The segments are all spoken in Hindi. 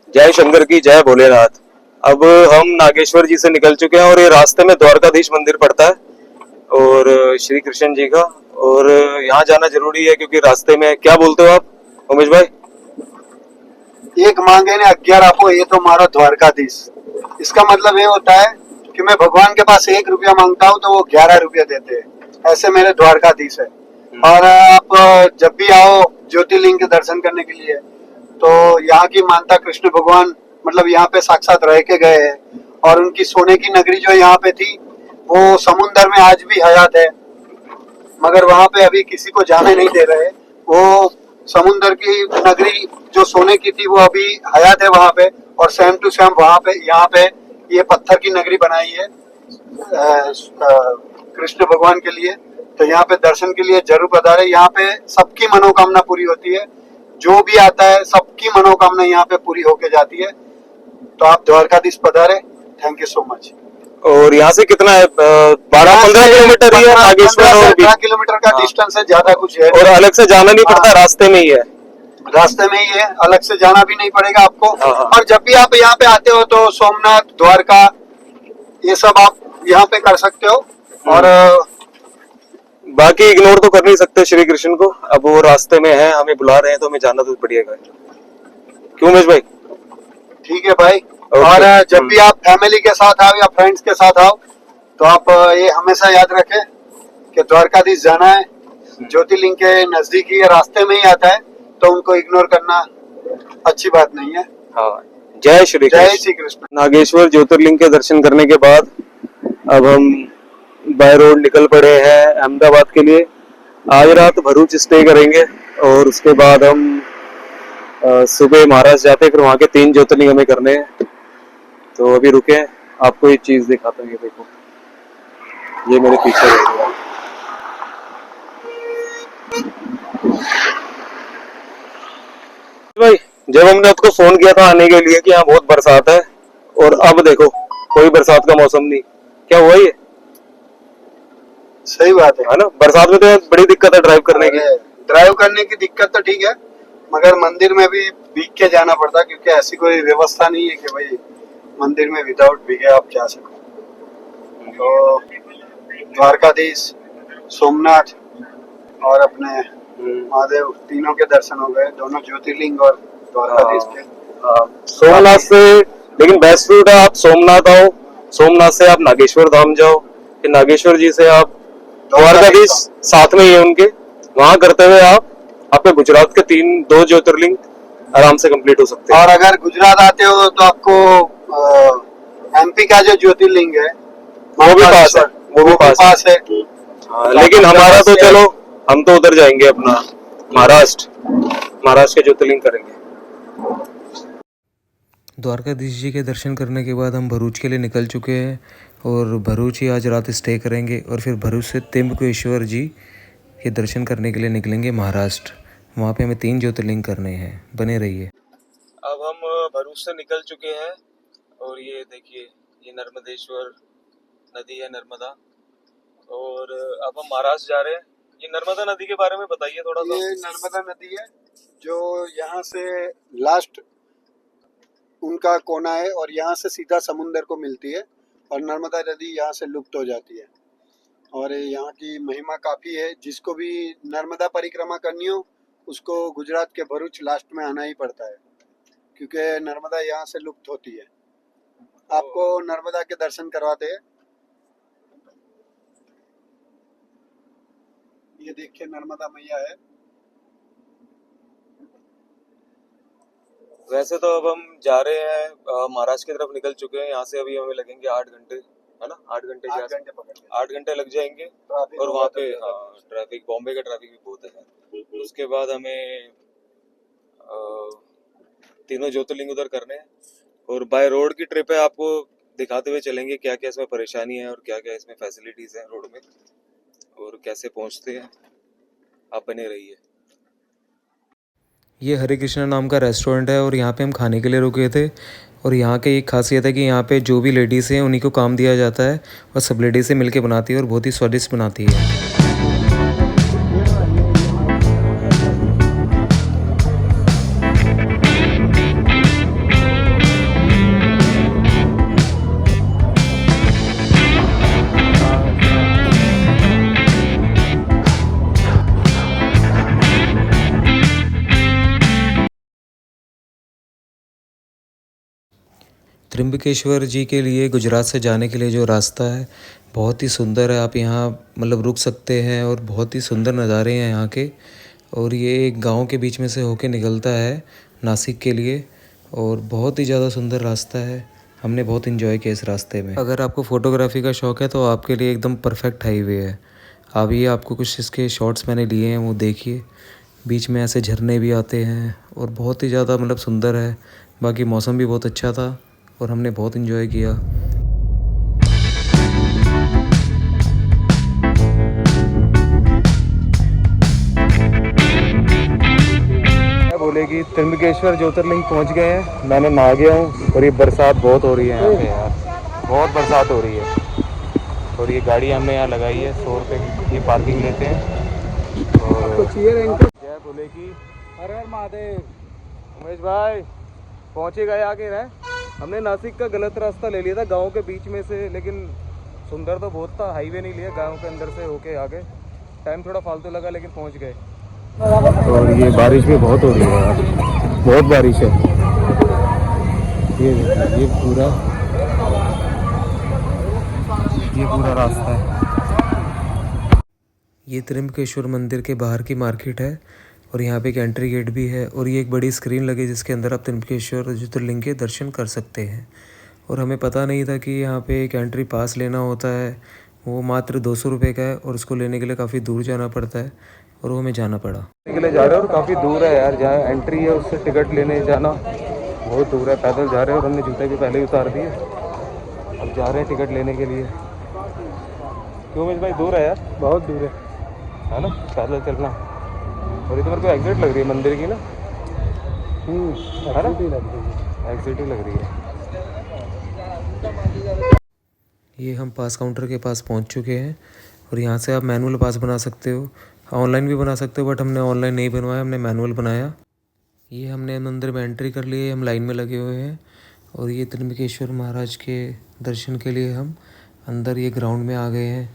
जय शंकर की जय भोलेनाथ। अब हम नागेश्वर जी से निकल चुके हैं और ये रास्ते में द्वारकाधीश मंदिर पड़ता है और श्री कृष्ण जी का, और यहाँ जाना जरूरी है क्योंकि रास्ते में, क्या बोलते हो आप उमेश भाई? एक मांगे ने 11 आपो, ये तो मारो द्वारकाधीश। इसका मतलब ये होता है कि मैं भगवान के पास 1 रुपया मांगता हूँ तो वो 11 रुपया देते हैं। ऐसे मेरे द्वारकाधीश है। और आप जब भी आओ ज्योतिर्लिंग के दर्शन करने के लिए, तो यहाँ की मानता कृष्ण भगवान मतलब यहाँ पे साक्षात रह के गए हैं। और उनकी सोने की नगरी जो यहाँ पे थी, वो समुन्द्र में आज भी हयात है, मगर वहाँ पे अभी किसी को जाने नहीं दे रहे। वो समुन्द्र की नगरी जो सोने की थी वो अभी हयात है वहाँ पे, और सेम टू सेम वहाँ पे यहाँ पे ये पत्थर की नगरी बनाई है कृष्ण भगवान के लिए। तो यहाँ पे दर्शन के लिए जरूर पधारे। यहाँ पे सबकी मनोकामना पूरी होती है, जो भी आता है सबकी मनोकामना यहाँ पे पूरी होके जाती है। तो आप द्वारकाधीश पधारे। Thank you so much. और यहाँ से कितना है? 12-15 किलोमीटर ही है नागेश्वर, और 15 किलोमीटर का डिस्टेंस है, ज्यादा कुछ है। और अलग से जाना नहीं पड़ता, रास्ते में ही है। रास्ते में ही है, अलग से जाना भी नहीं पड़ेगा आपको। हाँ। और जब भी आप यहाँ पे आते हो तो सोमनाथ, द्वारका, ये सब आप यहाँ पे कर सकते हो। और बाकी इग्नोर तो कर नहीं सकते श्री कृष्ण को। अब वो रास्ते में है, हमें बुला रहे हैं तो हमें जाना तो पड़ेगा। क्यों उमेश भाई? ठीक है भाई। और जब भी आप फैमिली के साथ आओ या फ्रेंड्स के साथ आओ, तो आप ये हमेशा याद रखें कि द्वारकाधीश जाना है। ज्योतिर्लिंग के नजदीक ही रास्ते में ही आता है, तो उनको इग्नोर करना अच्छी बात नहीं है। हाँ, जय श्री जय कृष्ण। श्री कृष्ण। नागेश्वर ज्योतिर्लिंग के दर्शन करने के बाद अब हम बाय रोड निकल पड़े हैं अहमदाबाद के लिए। आज रात भरूच स्टे करेंगे और उसके बाद हम सुबह महाराष्ट्र जाते हैं, फिर वहाँ के 3 ज्योतिर्लिंग हमें करने हैं। तो अभी रुके, आपको एक चीज दिखाता हूँ। ये देखो, ये मेरे पीछे है। भाई, जब हमने आपको फोन किया था आने के लिए कि यहाँ बहुत बरसात है, और अब देखो कोई बरसात का मौसम नहीं। क्या हुआ ये? सही बात है ना, बरसात में तो बड़ी दिक्कत है ड्राइव करने की। ड्राइव करने की दिक्कत तो ठीक है, मगर मंदिर में भी भीग के जाना पड़ता, क्योंकि ऐसी कोई व्यवस्था नहीं है कि भाई मंदिर में विदाउट भीगे आप जा सको। तो द्वारकाधीश, सोमनाथ और अपने महादेव, तीनों के दर्शन हो गए, दोनों ज्योतिर्लिंग और द्वारकाधीश के। सोमनाथ से लेकिन बेस्ट रूट है, आप सोमनाथ आओ, सोमनाथ से आप नागेश्वर धाम जाओ, फिर नागेश्वर जी से आप द्वारकाधीश, साथ में ही है उनके, वहां करते हुए आप आपके गुजरात के 2 ज्योतिर्लिंग आराम से कंप्लीट हो सकते हैं। और अगर गुजरात आते हो तो आपको एमपी का जो ज्योतिर्लिंग है वो भी पास है, वो भी पास है। लेकिन हमारा तो चलो, हम तो उधर जाएंगे अपना महाराष्ट्र के ज्योतिर्लिंग करेंगे। द्वारकाधीश जी के दर्शन करने के बाद हम भरूच के लिए निकल चुके हैं और भरूच ही आज रात स्टे करेंगे, और फिर भरूच से त्र्यंबकेश्वर जी के दर्शन करने के लिए निकलेंगे महाराष्ट्र। वहाँ पे हमें 3 ज्योतिर्लिंग करने हैं। बने रहिए। अब हम भरूच से निकल चुके हैं और ये देखिए, ये नर्मदेश्वर नदी है, नर्मदा, और अब हम महाराष्ट्र जा रहे हैं। ये नर्मदा नदी के बारे में बताइए थोड़ा सा। ये नर्मदा नदी है जो यहाँ से लास्ट उनका कोना है, और यहाँ से सीधा समुंदर को मिलती है, और नर्मदा नदी यहाँ से लुप्त हो जाती है। और यहाँ की महिमा काफ़ी है। जिसको भी नर्मदा परिक्रमा करनी हो उसको गुजरात के भरूच लास्ट में आना ही पड़ता है, क्योंकि नर्मदा यहाँ से लुप्त होती है। आपको नर्मदा के दर्शन करवाते हैं। ये देखिए नर्मदा मैया है। वैसे तो अब हम जा रहे हैं महाराष्ट्र की तरफ निकल चुके हैं। यहाँ से अभी हमें लगेंगे 8 घंटे, है ना, 8 घंटे के आसपास, 8 घंटे लग जाएंगे। और वहाँ पे ट्रैफिक, बॉम्बे का ट्रैफिक भी बहुत है। उसके बाद हमें 3 ज्योतिर्लिंग उधर करने हैं, और बाय रोड की ट्रिप है। आपको दिखाते हुए चलेंगे क्या क्या इसमें परेशानी है और क्या क्या इसमें फैसिलिटीज है रोड में, और कैसे पहुँचते हैं। आप बने रहिए। ये हरे कृष्णा नाम का रेस्टोरेंट है और यहाँ पे हम खाने के लिए रुके थे। और यहाँ की एक खासियत है कि यहाँ पे जो भी लेडीज़ हैं उन्हीं को काम दिया जाता है, और सब लेडीज़ से मिलके बनाती है और बहुत ही स्वादिष्ट बनाती है। त्र्यंबकेश्वर जी के लिए गुजरात से जाने के लिए जो रास्ता है बहुत ही सुंदर है। आप यहाँ मतलब रुक सकते हैं और बहुत ही सुंदर नज़ारे हैं यहाँ के। और ये एक गांव के बीच में से होके निकलता है नासिक के लिए और बहुत ही ज़्यादा सुंदर रास्ता है। हमने बहुत इन्जॉय किया इस रास्ते में। अगर आपको फ़ोटोग्राफी का शौक़ है तो आपके लिए एकदम परफेक्ट हाईवे है। अभी आपको कुछ इसके शॉट्स मैंने लिए हैं वो देखिए। बीच में ऐसे झरने भी आते हैं और बहुत ही ज़्यादा मतलब सुंदर है। बाकी मौसम भी बहुत अच्छा था और हमने बहुत इन्जॉय किया। बोलेगी त्र्यंबकेश्वर ज्योतिर्लिंग पहुंच गए हैं। मैंने नहा गया हूँ और ये बरसात बहुत हो रही है यहाँ पे यार, बहुत बरसात हो रही है। और ये गाड़ी हमने यहाँ लगाई है 100 रुपये की, ये पार्किंग लेते हैं। और जय बोलेगी हर हर महादेव। उमेश भाई पहुँचे गए आगे रहे। हमने नासिक का गलत रास्ता ले लिया था गाँव के बीच में से, लेकिन सुंदर तो बहुत था। हाईवे नहीं लिया, गाँव के अंदर से होके आगे। टाइम थोड़ा फालतू लगा लेकिन पहुँच गए। और ये बारिश भी बहुत हो रही है यार, बहुत बारिश है। ये पूरा रास्ता है। ये त्र्यंबकेश्वर मंदिर के बाहर की मार्केट है और यहाँ पे एक एंट्री गेट भी है। और ये एक बड़ी स्क्रीन लगी जिसके अंदर आप त्र्यंबकेश्वर ज्योतिर्लिंग के दर्शन कर सकते हैं। और हमें पता नहीं था कि यहाँ पे एक एंट्री पास लेना होता है, वो मात्र 200 रुपये का है और उसको लेने के लिए काफ़ी दूर जाना पड़ता है और वो हमें जाना पड़ा। के लिए जा रहे हैं और काफ़ी दूर है यार, जहाँ एंट्री है उससे टिकट लेने जाना बहुत दूर है। पैदल जा रहे हैं और हमने जूते भी पहले ही उतार दिए। अब जा रहे हैं टिकट लेने के लिए। क्यों उमेश भाई दूर है यार, बहुत दूर है ना पैदल चलना। और ये तो मेरे को एग्जिट लग रही है मंदिर की ना, एग्जिट ही लग रही है। ये हम पास काउंटर के पास पहुंच चुके हैं और यहाँ से आप मैनुअल पास बना सकते हो, ऑनलाइन भी बना सकते हो, बट हमने ऑनलाइन नहीं बनवाया, हमने मैनुअल बनाया। ये हमने मंदिर में एंट्री कर ली है, हम लाइन में लगे हुए हैं। और ये त्र्यंबकेश्वर महाराज के दर्शन के लिए हम अंदर ये ग्राउंड में आ गए हैं।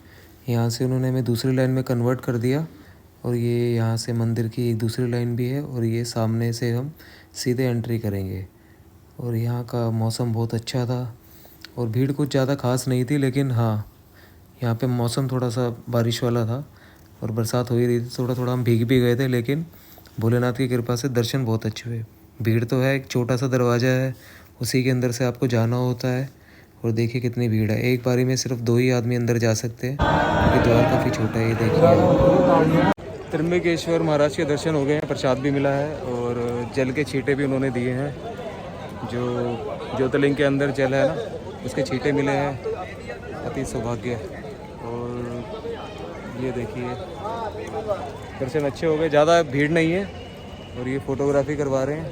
यहाँ से उन्होंने हमें दूसरी लाइन में कन्वर्ट कर दिया और ये यहाँ से मंदिर की एक दूसरी लाइन भी है और ये सामने से हम सीधे एंट्री करेंगे। और यहाँ का मौसम बहुत अच्छा था और भीड़ कुछ ज़्यादा खास नहीं थी, लेकिन हाँ यहाँ पे मौसम थोड़ा सा बारिश वाला था और बरसात हो ही रही थी। थोड़ा थोड़ा हम भीग भी गए थे, लेकिन भोलेनाथ की कृपा से दर्शन बहुत अच्छे हुए। भीड़ तो है, एक छोटा सा दरवाज़ा है, उसी के अंदर से आपको जाना होता है। और देखिए कितनी भीड़ है, एक बारी में सिर्फ 2 ही आदमी अंदर जा सकते हैं। ये द्वार काफ़ी छोटा है, ये देखिए। त्र्यंबकेश्वर महाराज के दर्शन हो गए हैं, प्रसाद भी मिला है और जल के छींटे भी उन्होंने दिए हैं। जो ज्योतिर्लिंग के अंदर जल है ना, उसके छींटे मिले हैं, अति सौभाग्य। और ये देखिए दर्शन अच्छे हो गए, ज़्यादा भीड़ नहीं है। और ये फ़ोटोग्राफी करवा रहे हैं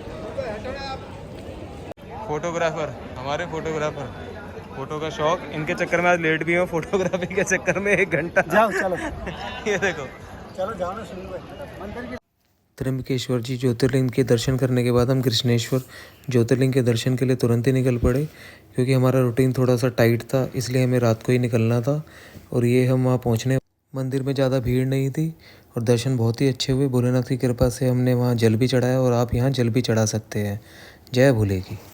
फोटोग्राफ़र, हमारे फोटोग्राफ़र। फ़ोटो का शौक़, इनके चक्कर में आज लेट भी हूँ, फोटोग्राफी के चक्कर में 1 घंटा। जाओ चलो ये देखो, चलो जाओ ना शुरू। त्र्यंबकेश्वर जी ज्योतिर्लिंग के दर्शन करने के बाद हम कृष्णेश्वर ज्योतिर्लिंग के दर्शन के लिए तुरंत ही निकल पड़े, क्योंकि हमारा रूटीन थोड़ा सा टाइट था, इसलिए हमें रात को ही निकलना था। और ये हम वहाँ पहुँचने, मंदिर में ज़्यादा भीड़ नहीं थी और दर्शन बहुत ही अच्छे हुए। भोलेनाथ की कृपा से हमने वहाँ जल भी चढ़ाया और आप यहाँ जल भी चढ़ा सकते हैं। जय भोले की।